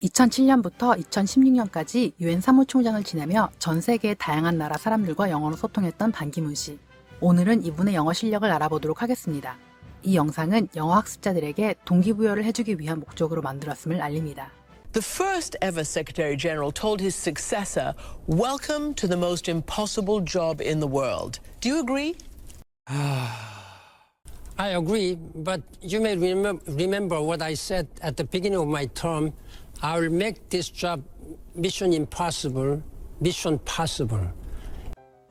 2007년부터 2016년까지 유엔 사무총장을 지내며 전 세계의 다양한 나라 사람들과 영어로 소통했던 반기문 씨. 오늘은 이분의 영어 실력을 알아보도록 하겠습니다. 이 영상은 영어 학습자들에게 동기부여를 해주기 위한 목적으로 만들었음을 알립니다. The first ever Secretary General told his successor, "Welcome to the most impossible job in the world." Do you agree? I agree, but you may remember what I said at the beginning of my term. I will make this job mission impossible, mission possible.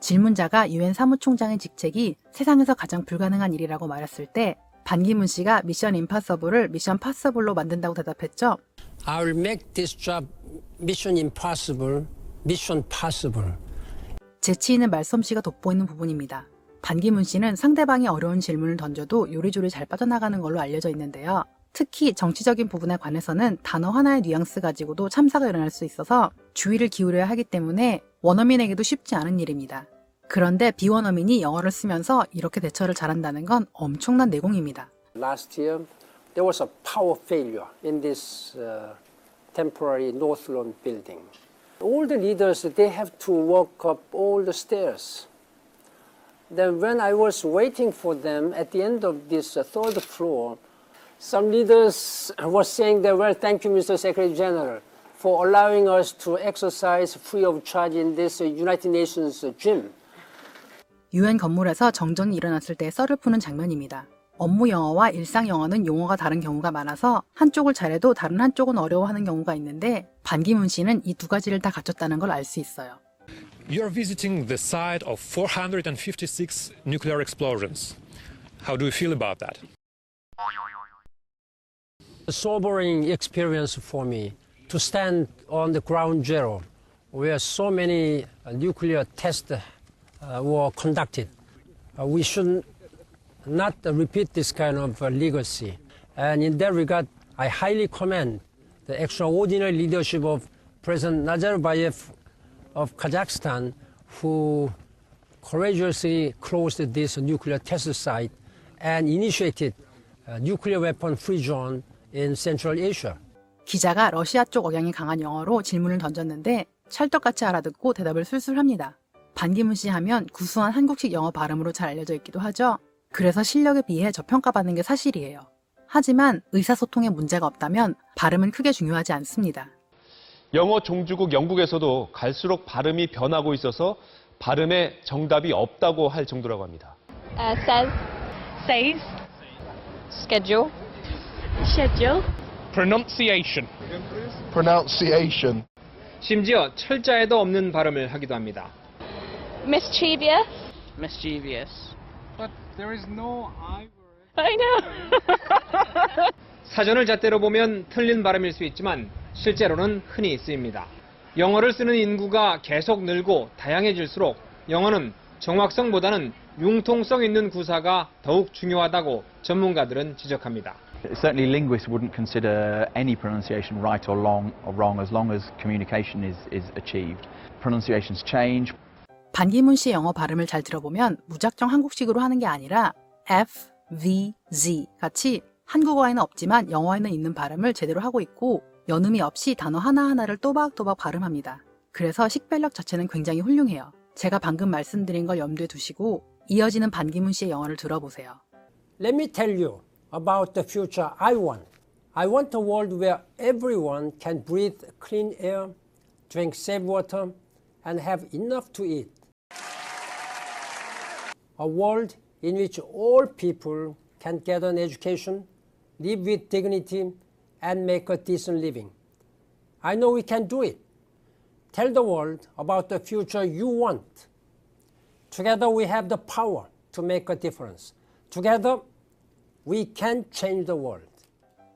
질문자가 유엔 사무총장의 직책이 세상에서 가장 불가능한 일이라고 말했을 때 반기문 씨가 미션 임파서블을 미션 파서블로 만든다고 대답했죠. I will make this job mission impossible, mission possible. 재치 있는 말솜씨가 돋보이는 부분입니다. 반기문 씨는 상대방이 어려운 질문을 던져도 요리조리 잘 빠져나가는 걸로 알려져 있는데요. 특히 정치적인 부분에 관해서는 단어 하나의 뉘앙스 가지고도 참사가 일어날 수 있어서 주의를 기울여야 하기 때문에 원어민에게도 쉽지 않은 일입니다. 그런데 비원어민이 영어를 쓰면서 이렇게 대처를 잘한다는 건 엄청난 내공입니다. Last year, there was a power failure in this temporary North Lawn building. All the leaders, they have to walk up all the stairs. Then when I was waiting for them at the end of this third floor, some leaders were saying that, well, thank you, Mr. Secretary General, for allowing us to exercise free of charge in this United Nations gym. 유엔 건물에서 정전이 일어났을 때 썰을 푸는 장면입니다. 업무 영어와 일상 영어는 용어가 다른 경우가 많아서 한쪽을 잘해도 다른 한쪽은 어려워하는 경우가 있는데 반기문 씨는 이 두 가지를 다 갖췄다는 걸 알 수 있어요. You're visiting the site of 456 nuclear explosions. How do you feel about that? A sobering experience for me to stand on the ground zero where so many nuclear tests were conducted. We should not repeat this kind of legacy. And in that regard, I highly commend the extraordinary leadership of President Nazarbayev of Kazakhstan, who courageously closed this nuclear test site and initiated a nuclear weapon-free zone in Central Asia. 기자가 러시아 쪽 억양이 강한 영어로 질문을 던졌는데 찰떡같이 알아듣고 대답을 술술합니다. 반기문 씨 하면 구수한 한국식 영어 발음으로 잘 알려져 있기도 하죠. 그래서 실력에 비해 저평가받는 게 사실이에요. 하지만 의사소통에 문제가 없다면 발음은 크게 중요하지 않습니다. 영어 종주국 영국에서도 갈수록 발음이 변하고 있어서 발음에 정답이 없다고 할 정도라고 합니다. Says, schedule, pronunciation. 심지어 철자에도 없는 발음을 하기도 합니다. mischievous. But there is no I word. I know. 사전을 잣대로 보면 틀린 발음일 수 있지만 실제로는 흔히 쓰입니다. 영어를 쓰는 인구가 계속 늘고 다양해질수록 영어는 정확성보다는 융통성 있는 구사가 더욱 중요하다고 전문가들은 지적합니다. Certainly linguists wouldn't consider any pronunciation right or wrong as long as communication is achieved. Pronunciations change. 반기문 씨의 영어 발음을 잘 들어보면 무작정 한국식으로 하는 게 아니라 F, V, Z 같이 한국어에는 없지만 영어에는 있는 발음을 제대로 하고 있고 연음이 없이 단어 하나하나를 또박또박 발음합니다. 그래서 식별력 자체는 굉장히 훌륭해요. 제가 방금 말씀드린 걸 염두에 두시고 이어지는 반기문 씨의 영어를 들어보세요. Let me tell you about the future I want. I want a world where everyone can breathe clean air, drink safe water, and have enough to eat. A world in which all people can get an education, live with dignity, and make a decent living. I know we can do it. Tell the world about the future you want. Together we have the power to make a difference. Together we can change the world.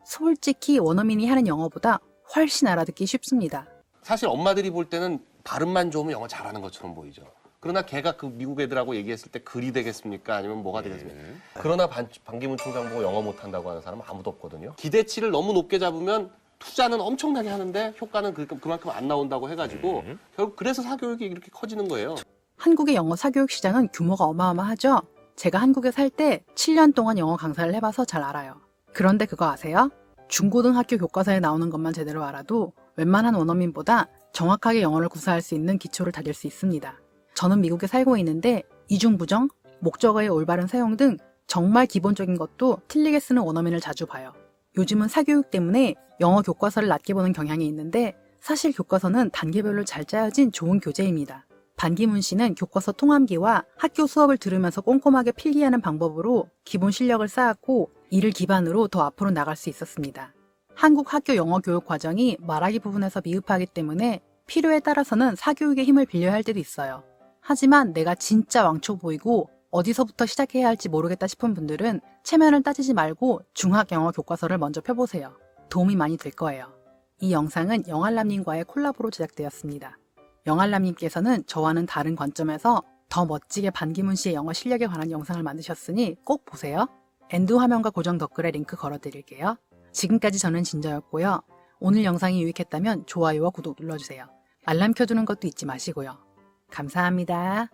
솔직히 원어민이 하는 영어보다 훨씬 알아듣기 쉽습니다. 사실 엄마들이 볼 때는 발음만 좋으면 영어 잘하는 것처럼 보이죠. 그러나 걔가 그 미국 애들하고 얘기했을 때 글이 되겠습니까? 아니면 뭐가 되겠습니까? 그러나 반기문 총장 보고 영어 못한다고 하는 사람은 아무도 없거든요. 기대치를 너무 높게 잡으면 투자는 엄청나게 하는데 효과는 그만큼 안 나온다고 해가지고 결국 그래서 사교육이 이렇게 커지는 거예요. 한국의 영어 사교육 시장은 규모가 어마어마하죠. 제가 한국에 살 때 7년 동안 영어 강사를 해봐서 잘 알아요. 그런데 그거 아세요? 중고등학교 교과서에 나오는 것만 제대로 알아도 웬만한 원어민보다 정확하게 영어를 구사할 수 있는 기초를 다질 수 있습니다. 저는 미국에 살고 있는데 이중부정, 목적어의 올바른 사용 등 정말 기본적인 것도 틀리게 쓰는 원어민을 자주 봐요. 요즘은 사교육 때문에 영어 교과서를 낮게 보는 경향이 있는데 사실 교과서는 단계별로 잘 짜여진 좋은 교재입니다. 반기문 씨는 교과서 통함기와 학교 수업을 들으면서 꼼꼼하게 필기하는 방법으로 기본 실력을 쌓았고 이를 기반으로 더 앞으로 나갈 수 있었습니다. 한국 학교 영어 교육 과정이 말하기 부분에서 미흡하기 때문에 필요에 따라서는 사교육의 힘을 빌려야 할 때도 있어요. 하지만 내가 진짜 왕초보이고 어디서부터 시작해야 할지 모르겠다 싶은 분들은 체면을 따지지 말고 중학 영어 교과서를 먼저 펴보세요. 도움이 많이 될 거예요. 이 영상은 영알남님과의 콜라보로 제작되었습니다. 영알남님께서는 저와는 다른 관점에서 더 멋지게 반기문 씨의 영어 실력에 관한 영상을 만드셨으니 꼭 보세요. 엔드 화면과 고정 댓글에 링크 걸어드릴게요. 지금까지 저는 진저였고요. 오늘 영상이 유익했다면 좋아요와 구독 눌러주세요. 알람 켜두는 것도 잊지 마시고요. 감사합니다.